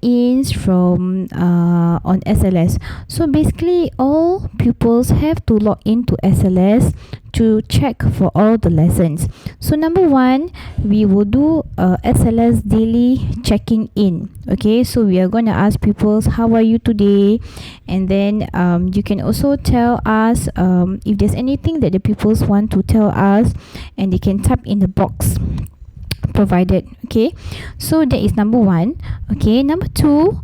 logins from on SLS. So basically all pupils have to log into SLS to check for all the lessons. So number one, we will do SLS daily checking in. Okay, so we are going to ask pupils, how are you today? And then you can also tell us if there's anything that the pupils want to tell us, and they can type in the box provided. Okay, so that is number one. Okay, number two,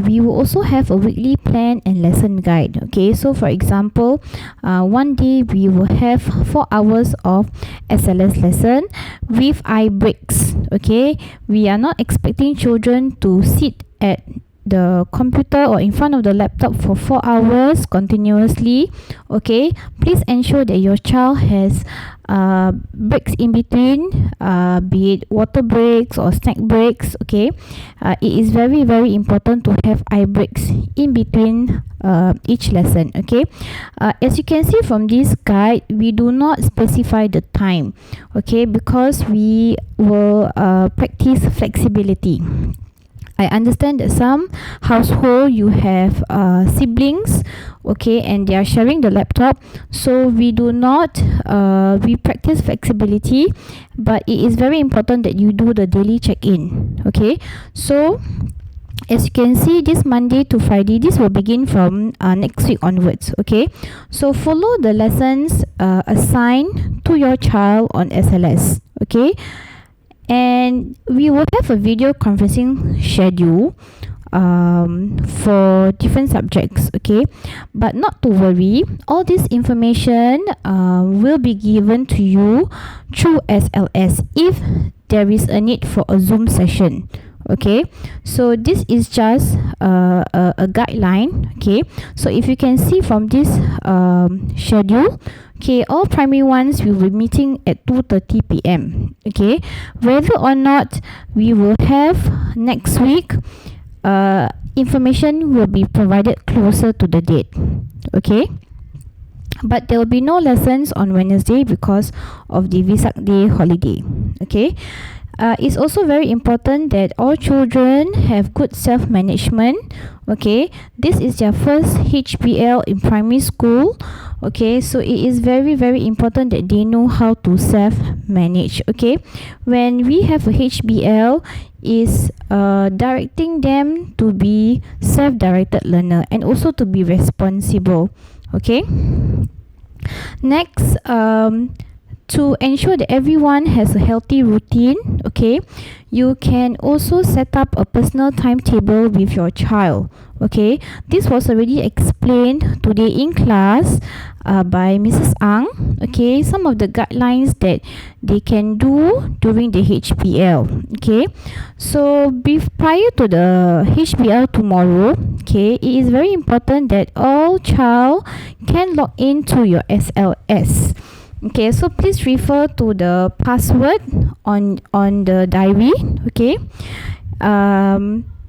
we will also have a weekly plan and lesson guide. Okay, so for example, one day we will have 4 hours of SLS lesson with eye breaks. Okay, we are not expecting children to sit at the computer or in front of the laptop for 4 hours continuously. Okay, please ensure that your child has breaks in between, be it water breaks or snack breaks. Okay, it is very important to have eye breaks in between each lesson. Okay, as you can see from this guide, we do not specify the time. Okay, because we will practice flexibility. I understand that some household you have siblings, okay, and they are sharing the laptop, so we do not we practice flexibility, but it is very important that you do the daily check-in. Okay, so as you can see, this Monday to Friday, this will begin from next week onwards. Okay, so follow the lessons assigned to your child on SLS. Okay, and we will have a video conferencing schedule for different subjects. Okay, but not to worry, all this information will be given to you through SLS if there is a need for a Zoom session. Okay, so this is just a guideline. Okay, so if you can see from this schedule, okay, all primary ones will be meeting at 2:30 p.m. Okay, whether or not we will have next week, information will be provided closer to the date. Okay, but there will be no lessons on Wednesday because of the Vesak Day holiday. Okay, it's also very important that all children have good self-management. Okay, this is their first HBL in primary school. Okay, so it is very important that they know how to self-manage. Okay, when we have a HBL, is directing them to be self-directed learner and also to be responsible. Okay, next, to ensure that everyone has a healthy routine, okay, you can also set up a personal timetable with your child. Okay, this was already explained today in class by Mrs. Ang. Okay, some of the guidelines that they can do during the HBL. Okay, so prior to the HBL tomorrow, okay, it is very important that all child can log into your SLS. Okay, so please refer to the password on the diary. Okay,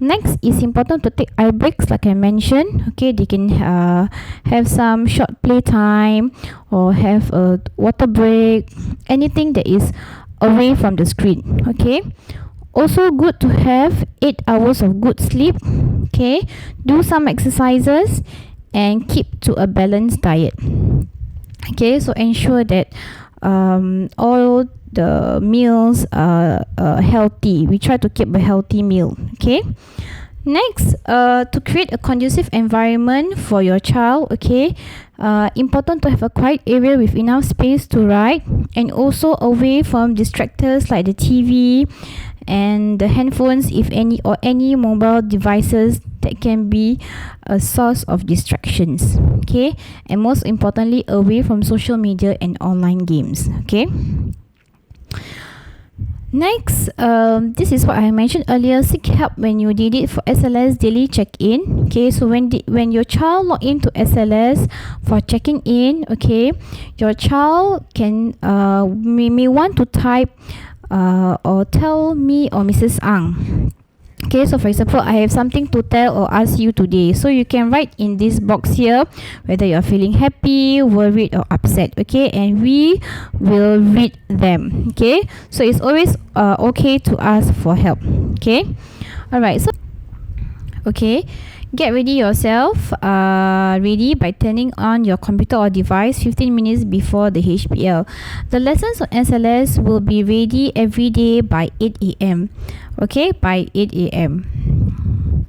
next is important to take eye breaks like I mentioned. Okay, they can have some short play time or have a water break, anything that is away from the screen. Okay, also good to have 8 hours of good sleep. Okay, do some exercises and keep to a balanced diet. Okay, so ensure that all the meals are healthy. We try to keep a healthy meal. Okay, next, to create a conducive environment for your child. Okay, important to have a quiet area with enough space to write, and also away from distractors like the TV and the handphones, if any, or any mobile devices that can be a source of distractions. Okay, and most importantly, away from social media and online games. Okay, next, this is what I mentioned earlier. Seek help when you need it for SLS daily check-in. Okay, so when your child log into SLS for checking in, okay, your child can may want to type or tell me or Mrs. Ang. Okay, so for example, I have something to tell or ask you today. So you can write in this box here whether you're feeling happy, worried, or upset. Okay, and we will read them. Okay, so it's always okay to ask for help. Okay, alright. So Okay, get ready yourself ready by turning on your computer or device 15 minutes before the HBL. The lessons on SLS will be ready every day by 8 a.m. Okay, by 8 a.m.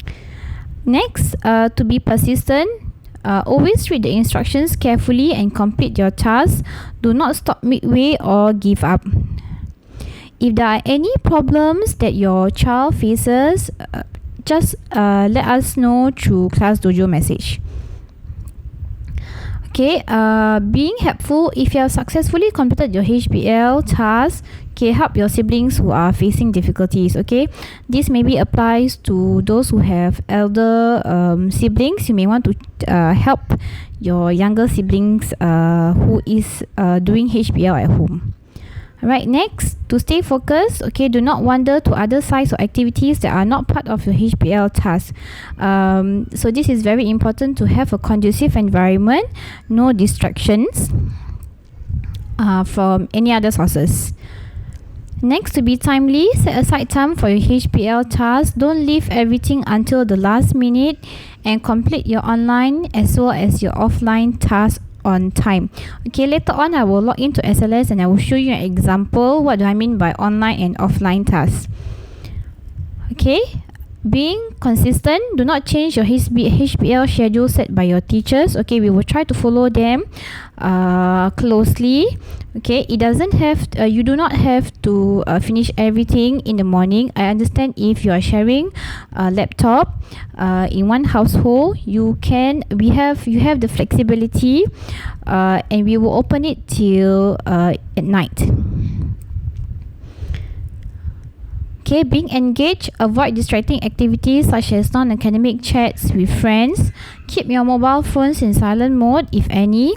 Next, to be persistent, always read the instructions carefully and complete your tasks. Do not stop midway or give up. If there are any problems that your child faces, just let us know through Class Dojo message. Okay, being helpful. If you have successfully completed your HBL task, okay, help your siblings who are facing difficulties. Okay, this maybe applies to those who have elder siblings. You may want to help your younger siblings who is doing HBL at home. Alright, next, to stay focused, okay, do not wander to other sites or activities that are not part of your HBL task. So this is very important to have a conducive environment, no distractions from any other sources. Next, to be timely, set aside time for your HBL task. Don't leave everything until the last minute and complete your online as well as your offline tasks on time. Okay, later on I will log into SLS and I will show you an example. What do I mean by online and offline tasks? Okay, being consistent. Do not change your HBL schedule set by your teachers. Okay, we will try to follow them closely. Okay, it doesn't have you do not have to finish everything in the morning. I understand if you are sharing a laptop in one household, you have the flexibility and we will open it till at night. Okay, being engaged, avoid distracting activities such as non-academic chats with friends. Keep your mobile phones in silent mode if any,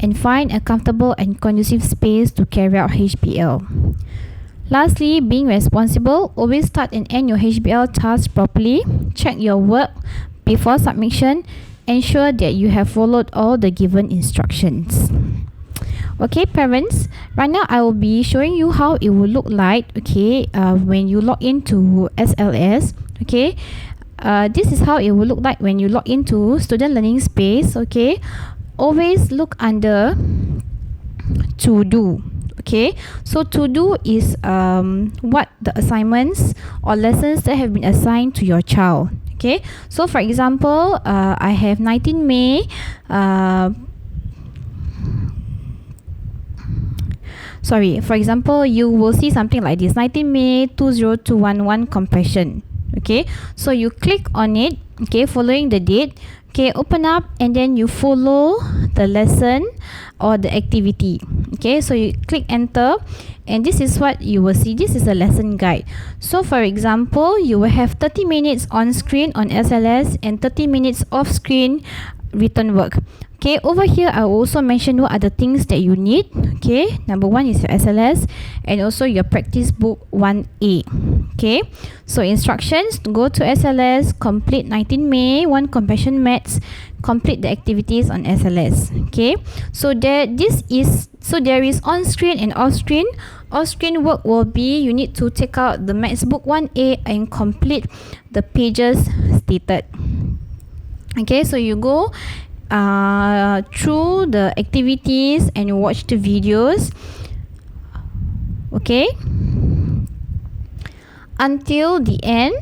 and find a comfortable and conducive space to carry out HBL. Lastly, being responsible. Always start and end your HBL tasks properly. Check your work before submission. Ensure that you have followed all the given instructions. Okay, parents, right now I will be showing you how it will look like, okay, when you log into SLS. Okay, this is how it will look like when you log into student learning space. Okay, always look under to do. Okay, so to do is what the assignments or lessons that have been assigned to your child. Okay, so for example, I have 19 May for example, you will see something like this: 19 May 20211 compassion. Okay, so you click on it, okay, following the date. Okay, open up and then you follow the lesson or the activity. Okay, so you click enter and this is what you will see. This is a lesson guide. So for example, you will have 30 minutes on screen on SLS and 30 minutes off screen written work. Okay, over here I will also mention what are the things that you need. Okay, number one is your SLS and also your practice book 1A. Okay, so instructions: go to SLS, complete 19 May 1 compassion maths, complete the activities on SLS. Okay, so there is on screen and off screen. Off screen work will be you need to take out the maths book 1A and complete the pages stated. Okay, so you go through the activities and you watch the videos, okay, until the end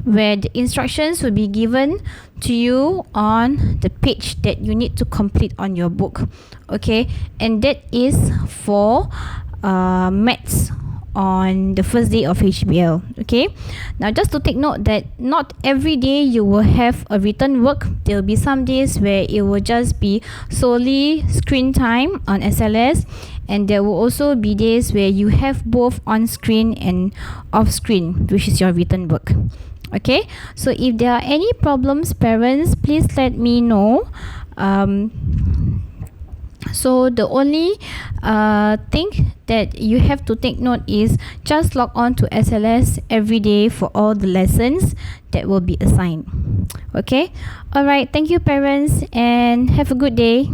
where the instructions will be given to you on the page that you need to complete on your book. Okay, and that is for maths on the first day of HBL. Okay, now just to take note that not every day you will have a written work. There will be some days where it will just be solely screen time on SLS, and there will also be days where you have both on screen and off screen, which is your written work. Okay, so if there are any problems, parents, please let me know. So the only thing that you have to take note is just log on to SLS every day for all the lessons that will be assigned. Okay, all right, thank you parents and have a good day.